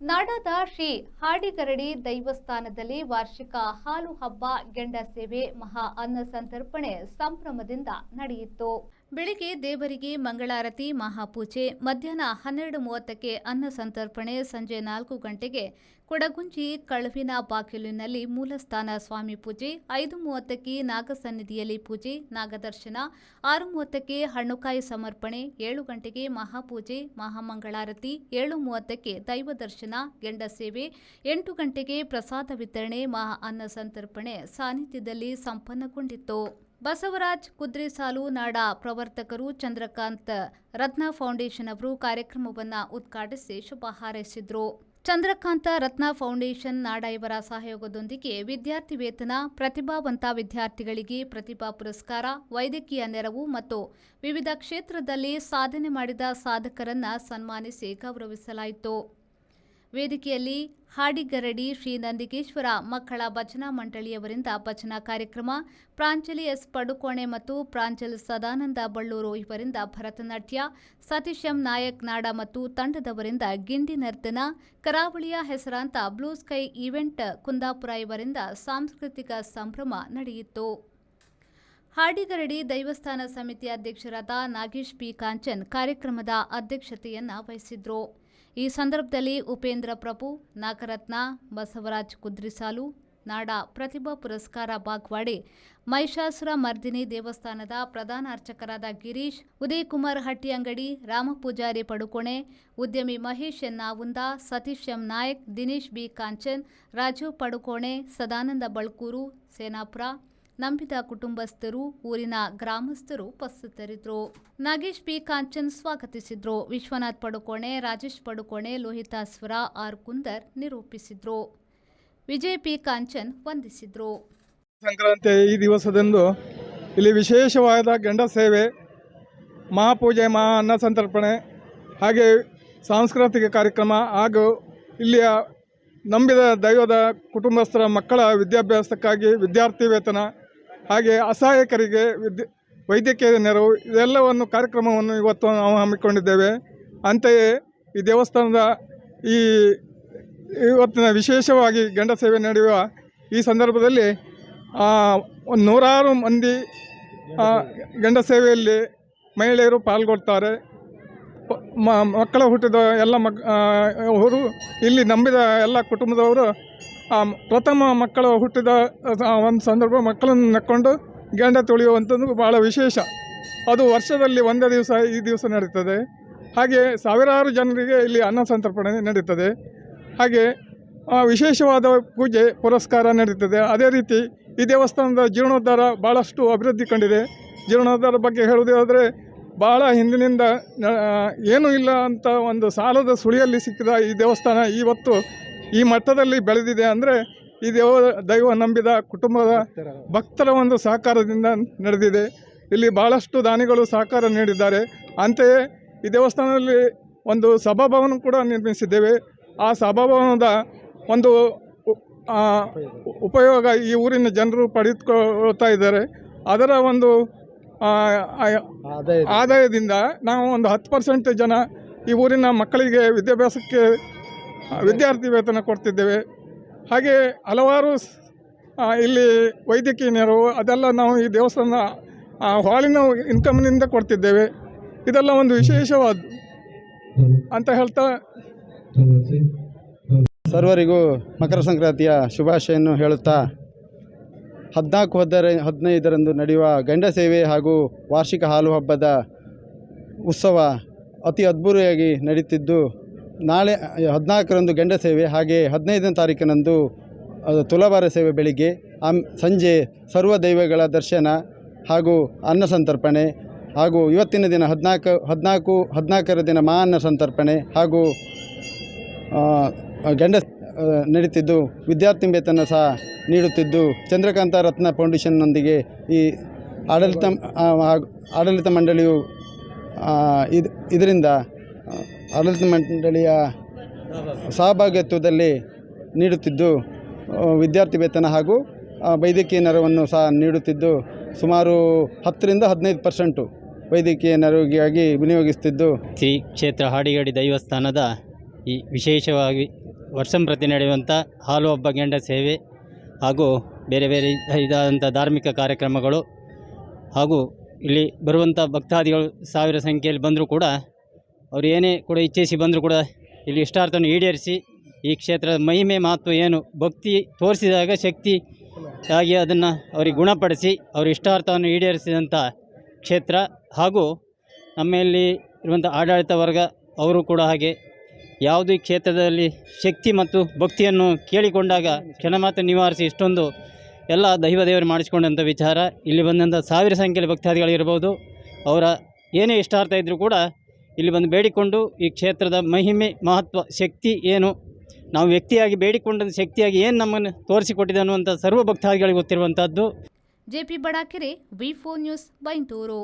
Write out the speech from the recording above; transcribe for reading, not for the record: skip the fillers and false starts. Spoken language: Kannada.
ನಾಡದ ಶ್ರೀ ಹಾಡಿಗರಡಿ ದೈವಸ್ಥಾನದಲ್ಲಿ ವಾರ್ಷಿಕ ಹಾಲು ಹಬ್ಬ ಗೆಂಡ ಸೇವೆ ಮಹಾ ಅನ್ನ ಸಂತರ್ಪಣೆ ಸಂಭ್ರಮದಿಂದ ನಡೆಯಿತು. ಬೆಳಿಗ್ಗೆ ದೇವರಿಗೆ ಮಂಗಳಾರತಿ ಮಹಾಪೂಜೆ, ಮಧ್ಯಾಹ್ನ 12:30ಕ್ಕೆ ಅನ್ನ ಸಂತರ್ಪಣೆ, ಸಂಜೆ 4 ಗಂಟೆಗೆ ಕೊಡಗುಂಜಿ ಕಳುವಿನ ಬಾಗಿಲಿನಲ್ಲಿ ಮೂಲಸ್ಥಾನ ಸ್ವಾಮಿ ಪೂಜೆ, 5:30ಕ್ಕೆ ನಾಗಸನ್ನಿಧಿಯಲ್ಲಿ ಪೂಜೆ ನಾಗದರ್ಶನ, 6:30ಕ್ಕೆ ಹಣ್ಣುಕಾಯಿ ಸಮರ್ಪಣೆ, 7 ಗಂಟೆಗೆ ಮಹಾಪೂಜೆ ಮಹಾಮಂಗಳಾರತಿ, 7:30ಕ್ಕೆ ದೈವ ದರ್ಶನ ಗೆಂಡ ಸೇವೆ, 8 ಗಂಟೆಗೆ ಪ್ರಸಾದ ವಿತರಣೆ ಮಹಾ ಅನ್ನ ಸಂತರ್ಪಣೆ ಸಾನ್ನಿಧ್ಯದಲ್ಲಿ ಸಂಪನ್ನಗೊಂಡಿತ್ತು. ಬಸವರಾಜ್ ಕುದ್ರೆಸಾಲು ನಾಡ ಪ್ರವರ್ತಕರು ಚಂದ್ರಕಾಂತ್ ರತ್ನ ಫೌಂಡೇಶನ್ ಅವರು ಕಾರ್ಯಕ್ರಮವನ್ನು ಉದ್ಘಾಟಿಸಿ ಶುಭ ಹಾರೈಸಿದರು. ಚಂದ್ರಕಾಂತ ರತ್ನ ಫೌಂಡೇಶನ್ ನಾಡ ಇವರ ಸಹಯೋಗದೊಂದಿಗೆ ವಿದ್ಯಾರ್ಥಿ ವೇತನ, ಪ್ರತಿಭಾವಂತ ವಿದ್ಯಾರ್ಥಿಗಳಿಗೆ ಪ್ರತಿಭಾ ಪುರಸ್ಕಾರ, ವೈದ್ಯಕೀಯ ನೆರವು ಮತ್ತು ವಿವಿಧ ಕ್ಷೇತ್ರದಲ್ಲಿ ಸಾಧನೆ ಮಾಡಿದ ಸಾಧಕರನ್ನು ಸನ್ಮಾನಿಸಿ ಗೌರವಿಸಲಾಯಿತು. ವೇದಿಕೆಯಲ್ಲಿ ಹಾಡಿಗರಡಿ ಶ್ರೀ ನಂದಿಕೇಶ್ವರ ಮಕ್ಕಳ ಭಜನಾ ಮಂಡಳಿಯವರಿಂದ ಭಜನಾ ಕಾರ್ಯಕ್ರಮ, ಪ್ರಾಂಜಲಿ ಎಸ್ ಪಡುಕೋಣೆ ಮತ್ತು ಪ್ರಾಂಜಲ್ ಸದಾನಂದ ಬಳ್ಳೂರು ಇವರಿಂದ ಭರತನಾಟ್ಯ, ಸತೀಶ್ ಎಂ ನಾಯಕ್ ನಾಡ ಮತ್ತು ತಂಡದವರಿಂದ ಗಿಂಡಿ ನರ್ತನ, ಕರಾವಳಿಯ ಹೆಸರಾಂತ ಬ್ಲೂ ಸ್ಕೈ ಈವೆಂಟ್ ಕುಂದಾಪುರ ಇವರಿಂದ ಸಾಂಸ್ಕೃತಿಕ ಸಂಭ್ರಮ ನಡೆಯಿತು. ಹಾಡಿಗರಡಿ ದೈವಸ್ಥಾನ ಸಮಿತಿ ಅಧ್ಯಕ್ಷರಾದ ನಾಗೇಶ್ ಪಿ ಕಾಂಚನ್ ಕಾರ್ಯಕ್ರಮದ ಅಧ್ಯಕ್ಷತೆಯನ್ನು ವಹಿಸಿದ್ರು. ಈ ಸಂದರ್ಭದಲ್ಲಿ ಉಪೇಂದ್ರ ಪ್ರಭು, ನಾಗರತ್ನ, ಬಸವರಾಜ್ ಕುದ್ರಿಸಾಲು, ನಾಡ ಪ್ರತಿಭಾ ಪುರಸ್ಕಾರ ಬಾಗ್ವಾಡೆ, ಮಹಿಷಾಸುರ ಮರ್ದಿನಿ ದೇವಸ್ಥಾನದ ಪ್ರಧಾನ ಅರ್ಚಕರಾದ ಗಿರೀಶ್, ಉದಯಕುಮಾರ್ ಹಟ್ಟಿಯಂಗಡಿ, ರಾಮಪೂಜಾರಿ ಪಡುಕೋಣೆ, ಉದ್ಯಮಿ Mahesh N Navunda, Satish M Nayak, Dinesh B Kanchan, Raju Padukone, Sadananda Balkur, Senapura ನಂಬಿದ ಕುಟುಂಬಸ್ಥರು, ಊರಿನ ಗ್ರಾಮಸ್ಥರು ಉಪಸ್ಥಿತರಿದ್ದರು. ನಾಗೇಶ್ ಪಿ ಕಾಂಚನ್ ಸ್ವಾಗತಿಸಿದ್ರು. ವಿಶ್ವನಾಥ್ ಪಡುಕೋಣೆ, ರಾಜೇಶ್ ಪಡುಕೋಣೆ, ಲೋಹಿತಾಸ್ವರ ಆರ್ ಕುಂದರ್ ನಿರೂಪಿಸಿದ್ರು. ವಿಜಯ್ ಪಿ ಕಾಂಚನ್ ವಂದಿಸಿದ್ರು. ಸಂಕ್ರಾಂತಿ ಈ ದಿವಸದಂದು ಇಲ್ಲಿ ವಿಶೇಷವಾದ ಗಂಡ ಸೇವೆ, ಮಹಾಪೂಜೆ, ಮಹಾ ಅನ್ನ ಸಂತರ್ಪಣೆ, ಹಾಗೆ ಸಾಂಸ್ಕೃತಿಕ ಕಾರ್ಯಕ್ರಮ ಹಾಗೂ ಇಲ್ಲಿಯ ನಂಬಿದ ದೈವದ ಕುಟುಂಬಸ್ಥರ ಮಕ್ಕಳ ವಿದ್ಯಾಭ್ಯಾಸಕ್ಕಾಗಿ ವಿದ್ಯಾರ್ಥಿ ವೇತನ, ಹಾಗೆ ಅಸಹಾಯಕರಿಗೆ ವೈದ್ಯಕೀಯ ನೆರವು ಇದೆಲ್ಲವನ್ನು ಕಾರ್ಯಕ್ರಮವನ್ನು ಇವತ್ತು ನಾವು ಹಮ್ಮಿಕೊಂಡಿದ್ದೇವೆ. ಅಂತೆಯೇ ಈ ದೇವಸ್ಥಾನದ ಇವತ್ತಿನ ವಿಶೇಷವಾಗಿ ಗಂಡ ಸೇವೆ ನಡೆಯುವ ಈ ಸಂದರ್ಭದಲ್ಲಿ ನೂರಾರು ಮಂದಿ ಗಂಡ ಸೇವೆಯಲ್ಲಿ ಮಹಿಳೆಯರು ಪಾಲ್ಗೊಳ್ತಾರೆ. ಮಕ್ಕಳ ಹುಟ್ಟಿದ ಎಲ್ಲ ಅವರು ಇಲ್ಲಿ ನಂಬಿದ ಎಲ್ಲ ಕುಟುಂಬದವರು ಪ್ರಥಮ ಮಕ್ಕಳು ಹುಟ್ಟಿದ ಒಂದು ಸಂದರ್ಭ ಮಕ್ಕಳನ್ನು ನಕ್ಕೊಂಡು ಗಂಡ ತುಳಿಯುವಂಥದ್ದು ಭಾಳ ವಿಶೇಷ. ಅದು ವರ್ಷದಲ್ಲಿ ಒಂದೇ ದಿವಸ ಈ ದಿವಸ ನಡೀತದೆ. ಹಾಗೆ ಸಾವಿರಾರು ಜನರಿಗೆ ಇಲ್ಲಿ ಅನ್ನ ಸಂತರ್ಪಣೆ ನಡೀತದೆ. ಹಾಗೆ ವಿಶೇಷವಾದ ಪೂಜೆ ಪುರಸ್ಕಾರ ನಡೀತದೆ. ಅದೇ ರೀತಿ ಈ ದೇವಸ್ಥಾನದ ಜೀರ್ಣೋದ್ಧಾರ ಭಾಳಷ್ಟು ಅಭಿವೃದ್ಧಿ ಕಂಡಿದೆ. ಜೀರ್ಣೋದ್ಧಾರ ಬಗ್ಗೆ ಹೇಳುವುದಾದರೆ ಭಾಳ ಹಿಂದಿನಿಂದ ಏನೂ ಇಲ್ಲ ಅಂತ ಒಂದು ಸಾಲದ ಸುಳಿಯಲ್ಲಿ ಸಿಕ್ಕಿದ ಈ ದೇವಸ್ಥಾನ ಇವತ್ತು ಈ ಮಟ್ಟದಲ್ಲಿ ಬೆಳೆದಿದೆ ಅಂದರೆ ಈ ದೈವ ನಂಬಿದ ಕುಟುಂಬದ ಭಕ್ತರ ಒಂದು ಸಹಕಾರದಿಂದ ನಡೆದಿದೆ. ಇಲ್ಲಿ ಭಾಳಷ್ಟು ದಾನಿಗಳು ಸಹಕಾರ ನೀಡಿದ್ದಾರೆ. ಅಂತೆಯೇ ಈ ದೇವಸ್ಥಾನದಲ್ಲಿ ಒಂದು ಸಭಾಭವನ ಕೂಡ ನಿರ್ಮಿಸಿದ್ದೇವೆ. ಆ ಸಭಾಭವನದ ಒಂದು ಉಪಯೋಗ ಈ ಊರಿನ ಜನರು ಪಡೆದುಕೊಳ್ತಾ ಇದ್ದಾರೆ. ಅದರ ಒಂದು ಆದಾಯದಿಂದ ನಾವು ಒಂದು 10% ಜನ ಈ ಊರಿನ ಮಕ್ಕಳಿಗೆ ವಿದ್ಯಾಭ್ಯಾಸಕ್ಕೆ ವಿದ್ಯಾರ್ಥಿ ವೇತನ ಕೊಡ್ತಿದ್ದೇವೆ. ಹಾಗೆ ಹಲವಾರು ಇಲ್ಲಿ ವೈದ್ಯಕೀಯ ನೆರವು ಅದೆಲ್ಲ ನಾವು ಈ ದೇವಸ್ಥಾನ ಹಾಲಿನ ಇನ್ಕಮ್ನಿಂದ ಕೊಡ್ತಿದ್ದೇವೆ. ಇದೆಲ್ಲ ಒಂದು ವಿಶೇಷವಾದ ಅಂತ ಹೇಳ್ತಾ ಸರ್ವರಿಗೂ ಮಕರ ಸಂಕ್ರಾಂತಿಯ ಶುಭಾಶಯನ್ನು ಹೇಳುತ್ತಾ 14-15ರಂದು ನಡೆಯುವ ಗಂಡ ಸೇವೆ ಹಾಗೂ ವಾರ್ಷಿಕ ಹಾಲು ಹಬ್ಬದ ಉತ್ಸವ ಅತಿ ಅದ್ಭುತವಾಗಿ ನಡೀತಿದ್ದು, ನಾಳೆ 14ರಂದು ಗಂಡ ಸೇವೆ, ಹಾಗೆ 15ನೇ ತಾರೀಕಿನಂದು ತುಲಾಭಾರ ಸೇವೆ ಬೆಳಿಗ್ಗೆ, ಸಂಜೆ ಸರ್ವ ದೈವಗಳ ದರ್ಶನ ಹಾಗೂ ಅನ್ನ ಸಂತರ್ಪಣೆ, ಹಾಗೂ ಇವತ್ತಿನ ದಿನ 14ರ ದಿನ ಮಹಾ ಅನ್ನ ಸಂತರ್ಪಣೆ ಹಾಗೂ ಗಂಡ ನಡೀತಿದ್ದು, ವಿದ್ಯಾರ್ಥಿ ವೇತನ ಸಹ ನೀಡುತ್ತಿದ್ದು, ಚಂದ್ರಕಾಂತ ರತ್ನ ಫೌಂಡೇಶನ್ನೊಂದಿಗೆ ಈ ಆಡಳಿತ ಮಂಡಳಿಯು ಇದರಿಂದ ಆಡಳಿತ ಮಂಡಳಿಯ ಸಹಭಾಗಿತ್ವದಲ್ಲಿ ನೀಡುತ್ತಿದ್ದು, ವಿದ್ಯಾರ್ಥಿ ವೇತನ ಹಾಗೂ ವೈದ್ಯಕೀಯ ನೆರವನ್ನು ಸಹ ನೀಡುತ್ತಿದ್ದು, ಸುಮಾರು 10ರಿಂದ 15% ವೈದ್ಯಕೀಯ ನೆರವಿಗಾಗಿ ವಿನಿಯೋಗಿಸುತ್ತಿದ್ದು, ಶ್ರೀ ಕ್ಷೇತ್ರ ಹಾಡಿಗಡಿ ದೈವಸ್ಥಾನದ ಈ ವಿಶೇಷವಾಗಿ ವರ್ಷಂಪ್ರತಿ ನಡೆಯುವಂಥ ಹಾಲು ಹಬ್ಬ ಗೆಂಡ ಸೇವೆ ಹಾಗೂ ಬೇರೆ ಬೇರೆ ಇದಾದಂಥ ಧಾರ್ಮಿಕ ಕಾರ್ಯಕ್ರಮಗಳು ಹಾಗೂ ಇಲ್ಲಿ ಬರುವಂಥ ಭಕ್ತಾದಿಗಳು ಸಾವಿರ ಸಂಖ್ಯೆಯಲ್ಲಿ ಬಂದರೂ ಕೂಡ ಅವರು ಏನೇ ಕೂಡ ಇಚ್ಛಿಸಿ ಬಂದರೂ ಕೂಡ ಇಲ್ಲಿ ಇಷ್ಟಾರ್ಥವನ್ನು ಈಡೇರಿಸಿ ಈ ಕ್ಷೇತ್ರದ ಮಹಿಮೆ ಮಹತ್ವ ಏನು ಭಕ್ತಿ ತೋರಿಸಿದಾಗ ಶಕ್ತಿ ಆಗಿ ಅದನ್ನು ಅವರಿಗೆ ಗುಣಪಡಿಸಿ ಅವರ ಇಷ್ಟಾರ್ಥವನ್ನು ಈಡೇರಿಸಿದಂಥ ಕ್ಷೇತ್ರ ಹಾಗೂ ನಮ್ಮಲ್ಲಿ ಇರುವಂಥ ಆಡಳಿತ ವರ್ಗ ಅವರು ಕೂಡ ಹಾಗೆ ಯಾವುದು ಈ ಕ್ಷೇತ್ರದಲ್ಲಿ ಶಕ್ತಿ ಮತ್ತು ಭಕ್ತಿಯನ್ನು ಕೇಳಿಕೊಂಡಾಗ ಕ್ಷಣ ಮಾತ್ರ ನಿವಾರಿಸಿ ಇಷ್ಟೊಂದು ಎಲ್ಲ ದೇವರು ಮಾಡಿಸಿಕೊಂಡಂಥ ವಿಚಾರ. ಇಲ್ಲಿ ಬಂದಂಥ ಸಾವಿರ ಸಂಖ್ಯೆಯಲ್ಲಿ ಭಕ್ತಾದಿಗಳಿರ್ಬೋದು, ಅವರ ಏನೇ ಇಷ್ಟಾರ್ಥ ಇದ್ದರೂ ಕೂಡ ಇಲ್ಲಿ ಬಂದು ಬೇಡಿಕೊಂಡು ಈ ಕ್ಷೇತ್ರದ ಮಹಿಮೆ ಮಹತ್ವ ಶಕ್ತಿ ಏನು ನಾವು ವ್ಯಕ್ತಿಯಾಗಿ ಬೇಡಿಕೊಂಡ ಶಕ್ತಿಯಾಗಿ ಏನು ನಮ್ಮನ್ನು ತೋರಿಸಿಕೊಟ್ಟಿದೆ ಅನ್ನುವಂಥ ಸರ್ವ ಭಕ್ತಾದಿಗಳಿಗೆ ಗೊತ್ತಿರುವಂಥದ್ದು. ಜೆಪಿ ಬಡಾಕೆರೆ, ವಿ4 ನ್ಯೂಸ್, ಬೈಂದೂರು.